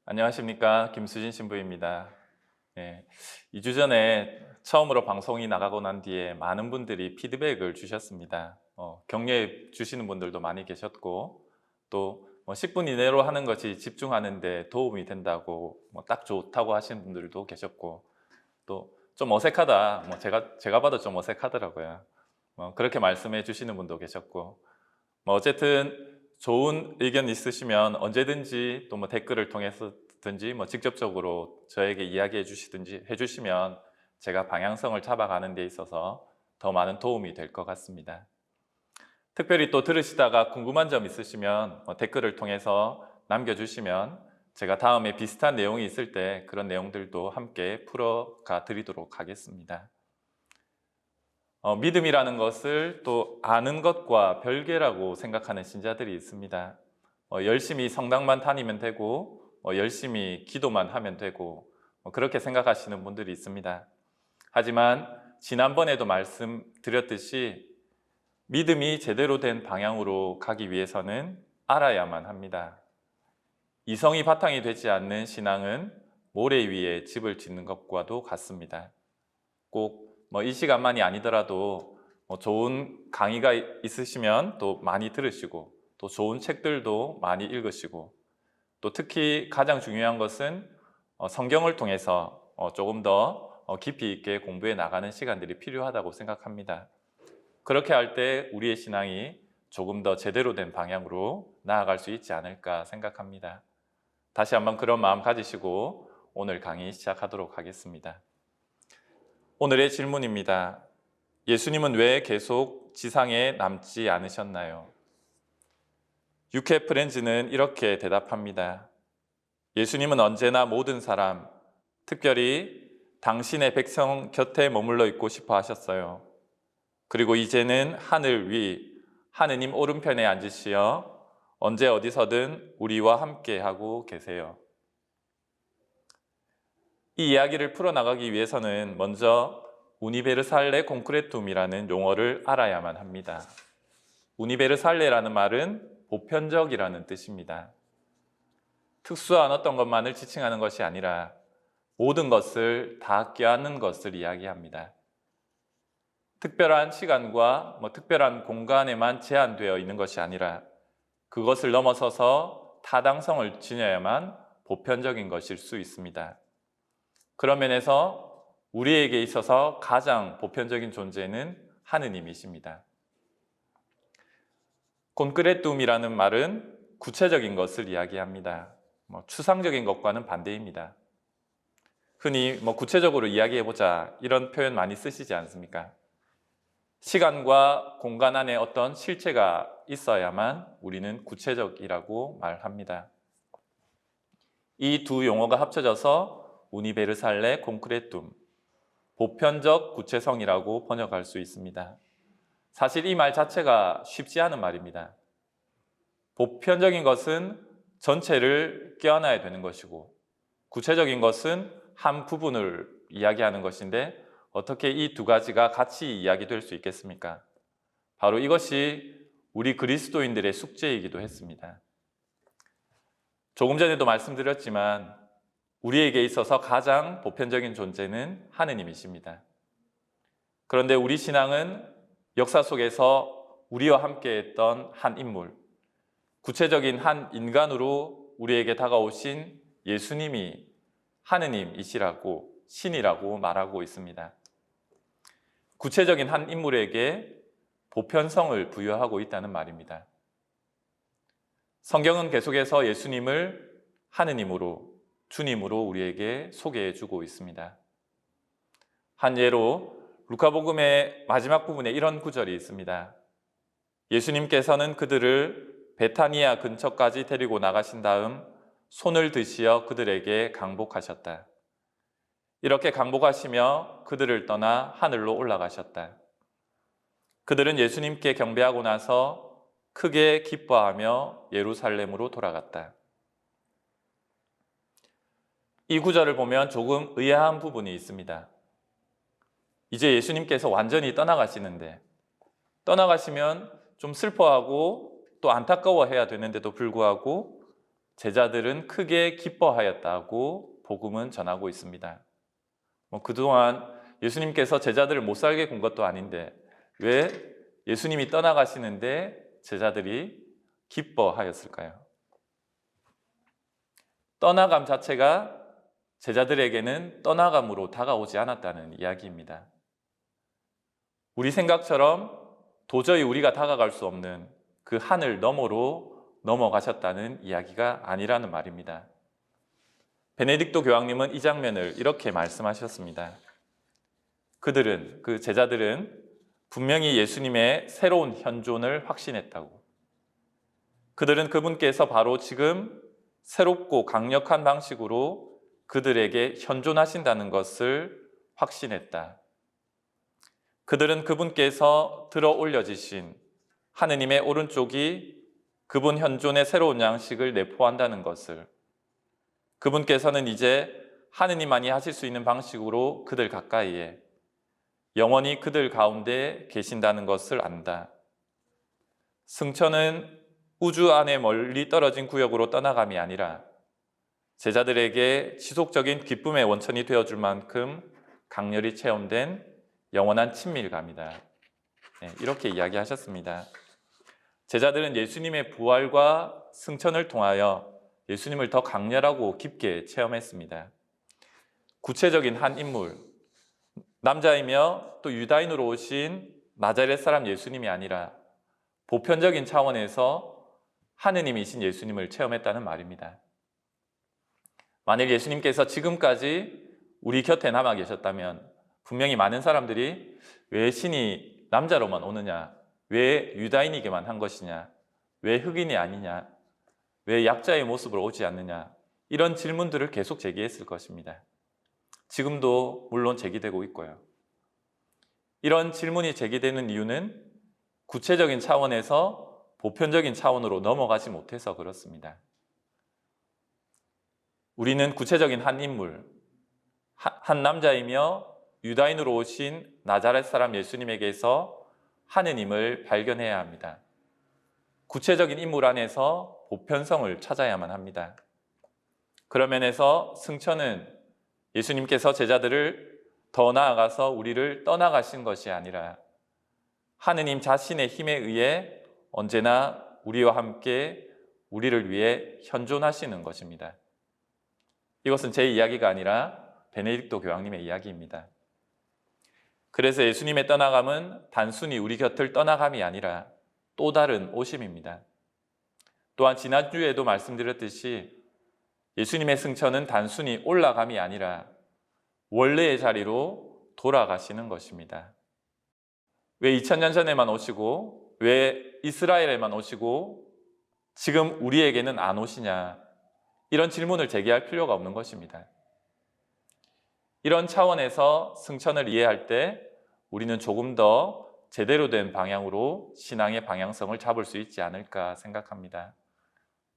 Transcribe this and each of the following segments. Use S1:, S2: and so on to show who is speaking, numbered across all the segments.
S1: 안녕하십니까. 김수진 신부입니다. 네, 2주 전에 처음으로 방송이 나가고 난 뒤에 많은 분들이 피드백을 주셨습니다. 격려해 주시는 분들도 많이 계셨고, 또 10분 이내로 하는 것이 집중하는 데 도움이 된다고, 딱 좋다고 하시는 분들도 계셨고, 또 좀 어색하다, 제가 봐도 좀 어색하더라고요. 그렇게 말씀해 주시는 분도 계셨고, 어쨌든 좋은 의견 있으시면 언제든지 또 댓글을 통해서든지 직접적으로 저에게 이야기해 주시든지 해주시면 제가 방향성을 잡아가는 데 있어서 더 많은 도움이 될 것 같습니다. 특별히 또 들으시다가 궁금한 점 있으시면 댓글을 통해서 남겨주시면 제가 다음에 비슷한 내용이 있을 때 그런 내용들도 함께 풀어가 드리도록 하겠습니다. 믿음이라는 것을 또 아는 것과 별개라고 생각하는 신자들이 있습니다. 열심히 성당만 다니면 되고 열심히 기도만 하면 되고 그렇게 생각하시는 분들이 있습니다. 하지만 지난번에도 말씀드렸듯이 믿음이 제대로 된 방향으로 가기 위해서는 알아야만 합니다. 이성이 바탕이 되지 않는 신앙은 모래 위에 집을 짓는 것과도 같습니다. 꼭 이 시간만이 아니더라도 좋은 강의가 있으시면 또 많이 들으시고 또 좋은 책들도 많이 읽으시고 또 특히 가장 중요한 것은 성경을 통해서 조금 더 깊이 있게 공부해 나가는 시간들이 필요하다고 생각합니다. 그렇게 할 때 우리의 신앙이 조금 더 제대로 된 방향으로 나아갈 수 있지 않을까 생각합니다. 다시 한번 그런 마음 가지시고 오늘 강의 시작하도록 하겠습니다. 오늘의 질문입니다. 예수님은 왜 계속 지상에 남지 않으셨나요? UK 프렌즈는 이렇게 대답합니다. 예수님은 언제나 모든 사람, 특별히 당신의 백성 곁에 머물러 있고 싶어 하셨어요. 그리고 이제는 하늘 위, 하느님 오른편에 앉으시어 언제 어디서든 우리와 함께 하고 계세요. 이 이야기를 풀어나가기 위해서는 먼저 우니베르살레 콘크레툼이라는 용어를 알아야만 합니다. 우니베르살레라는 말은 보편적이라는 뜻입니다. 특수한 어떤 것만을 지칭하는 것이 아니라 모든 것을 다 껴안는 것을 이야기합니다. 특별한 시간과 특별한 공간에만 제한되어 있는 것이 아니라 그것을 넘어서서 타당성을 지녀야만 보편적인 것일 수 있습니다. 그런 면에서 우리에게 있어서 가장 보편적인 존재는 하느님이십니다. 콘크레툼이라는 말은 구체적인 것을 이야기합니다. 추상적인 것과는 반대입니다. 흔히 구체적으로 이야기해보자 이런 표현 많이 쓰시지 않습니까? 시간과 공간 안에 어떤 실체가 있어야만 우리는 구체적이라고 말합니다. 이 두 용어가 합쳐져서 우니베르살레 콘크레툼, 보편적 구체성이라고 번역할 수 있습니다. 사실 이 말 자체가 쉽지 않은 말입니다. 보편적인 것은 전체를 껴안아야 되는 것이고 구체적인 것은 한 부분을 이야기하는 것인데 어떻게 이 두 가지가 같이 이야기될 수 있겠습니까? 바로 이것이 우리 그리스도인들의 숙제이기도 했습니다. 조금 전에도 말씀드렸지만 우리에게 있어서 가장 보편적인 존재는 하느님이십니다. 그런데 우리 신앙은 역사 속에서 우리와 함께 했던 한 인물, 구체적인 한 인간으로 우리에게 다가오신 예수님이 하느님이시라고, 신이라고 말하고 있습니다. 구체적인 한 인물에게 보편성을 부여하고 있다는 말입니다. 성경은 계속해서 예수님을 하느님으로, 주님으로 우리에게 소개해 주고 있습니다. 한 예로 루카복음의 마지막 부분에 이런 구절이 있습니다. 예수님께서는 그들을 베타니아 근처까지 데리고 나가신 다음 손을 드시어 그들에게 강복하셨다. 이렇게 강복하시며 그들을 떠나 하늘로 올라가셨다. 그들은 예수님께 경배하고 나서 크게 기뻐하며 예루살렘으로 돌아갔다. 이 구절을 보면 조금 의아한 부분이 있습니다. 이제 예수님께서 완전히 떠나가시는데 떠나가시면 좀 슬퍼하고 또 안타까워해야 되는데도 불구하고 제자들은 크게 기뻐하였다고 복음은 전하고 있습니다. 그동안 예수님께서 제자들을 못 살게 군 것도 아닌데 왜 예수님이 떠나가시는데 제자들이 기뻐하였을까요? 떠나감 자체가 제자들에게는 떠나감으로 다가오지 않았다는 이야기입니다. 우리 생각처럼 도저히 우리가 다가갈 수 없는 그 하늘 너머로 넘어가셨다는 이야기가 아니라는 말입니다. 베네딕토 교황님은 이 장면을 이렇게 말씀하셨습니다. 그 제자들은 분명히 예수님의 새로운 현존을 확신했다고. 그들은 그분께서 바로 지금 새롭고 강력한 방식으로 그들에게 현존하신다는 것을 확신했다. 그들은 그분께서 들어 올려지신 하느님의 오른쪽이 그분 현존의 새로운 양식을 내포한다는 것을, 그분께서는 이제 하느님만이 하실 수 있는 방식으로 그들 가까이에 영원히 그들 가운데 계신다는 것을 안다. 승천은 우주 안에 멀리 떨어진 구역으로 떠나감이 아니라 제자들에게 지속적인 기쁨의 원천이 되어줄 만큼 강렬히 체험된 영원한 친밀감이다. 이렇게 이야기하셨습니다. 제자들은 예수님의 부활과 승천을 통하여 예수님을 더 강렬하고 깊게 체험했습니다. 구체적인 한 인물, 남자이며 또 유다인으로 오신 나자렛 사람 예수님이 아니라 보편적인 차원에서 하느님이신 예수님을 체험했다는 말입니다. 만일 예수님께서 지금까지 우리 곁에 남아 계셨다면 분명히 많은 사람들이 왜 신이 남자로만 오느냐, 왜 유다인이게만 한 것이냐, 왜 흑인이 아니냐, 왜 약자의 모습으로 오지 않느냐, 이런 질문들을 계속 제기했을 것입니다. 지금도 물론 제기되고 있고요. 이런 질문이 제기되는 이유는 구체적인 차원에서 보편적인 차원으로 넘어가지 못해서 그렇습니다. 우리는 구체적인 한 인물, 한 남자이며 유다인으로 오신 나자렛 사람 예수님에게서 하느님을 발견해야 합니다. 구체적인 인물 안에서 보편성을 찾아야만 합니다. 그런 면에서 승천은 예수님께서 제자들을 더 나아가서 우리를 떠나가신 것이 아니라 하느님 자신의 힘에 의해 언제나 우리와 함께 우리를 위해 현존하시는 것입니다. 이것은 제 이야기가 아니라 베네딕토 교황님의 이야기입니다. 그래서 예수님의 떠나감은 단순히 우리 곁을 떠나감이 아니라 또 다른 오심입니다. 또한 지난주에도 말씀드렸듯이 예수님의 승천은 단순히 올라감이 아니라 원래의 자리로 돌아가시는 것입니다. 왜 2000년 전에만 오시고 왜 이스라엘에만 오시고 지금 우리에게는 안 오시냐, 이런 질문을 제기할 필요가 없는 것입니다. 이런 차원에서 승천을 이해할 때 우리는 조금 더 제대로 된 방향으로 신앙의 방향성을 잡을 수 있지 않을까 생각합니다.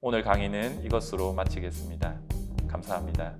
S1: 오늘 강의는 이것으로 마치겠습니다. 감사합니다.